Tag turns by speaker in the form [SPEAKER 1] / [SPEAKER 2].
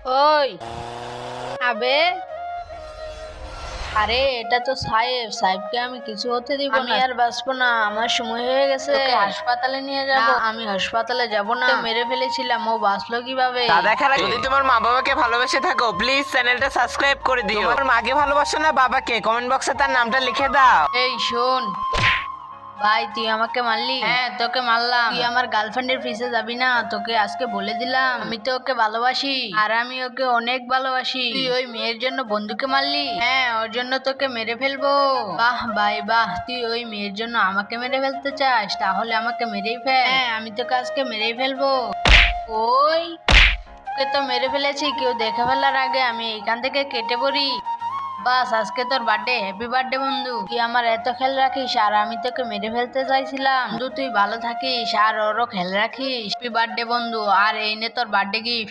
[SPEAKER 1] ওই আবে, আরে এটা তো সাহেবকে আমি কিছু হতে দিব না। আমি আর বাঁচবো না, আমার সময় হয়ে গেছে। ওকে হাসপাতালে নিয়ে যাব। না, আমি হাসপাতালে যাব না, তো মেরে ফেলেছিলাম, ও বাঁচলো কিভাবে?
[SPEAKER 2] তা দেখার আগে যদি তোমার মা বাবাকে ভালোবেসে থাকো প্লিজ চ্যানেলটা সাবস্ক্রাইব করে দিও। তোমার মাকে ভালোবাসো না বাবাকে? কমেন্ট বক্সে তার নামটা লিখে দাও।
[SPEAKER 1] এই শোন ভাই, তুই আমাকে মারলি? হ্যাঁ, তোকে মারলাম। তুই আমার গার্লফ্রেন্ডের পিছে যাবি না, তোকে আজকে বলে দিলাম। আমি তো ওকে ভালোবাসি, আর আমি ওকে অনেক ভালোবাসি। তুই ওই মেয়ের জন্য বন্ধুকে মারলি? হ্যাঁ, ওর জন্য তোকে মেরে ফেলবো। বাহ ভাই বাহ, তুই ওই মেয়ের জন্য আমাকে মেরে ফেলতে চাস? তাহলে আমাকে মেরেই ফেল। হ্যাঁ, আমি তোকে আজকে মেরেই ফেলবো। ওই ওকে তো মেরে ফেলেছি, কেউ দেখে ফেলার আগে আমি এখান থেকে কেটে পড়ি। বাস, আজকে তোর বার্থডে। হ্যাপি বার্থডে বন্ধু। তুই আমার এত খেয়াল রাখিস, আর আমি তোকে মেরে ফেলতে চাইছিলাম। বন্ধু, তুই ভালো থাকিস আর ওরও খেয়াল রাখিস। হ্যাপি বার্থডে বন্ধু, আর এই নে তোর বার্থডে গিফট।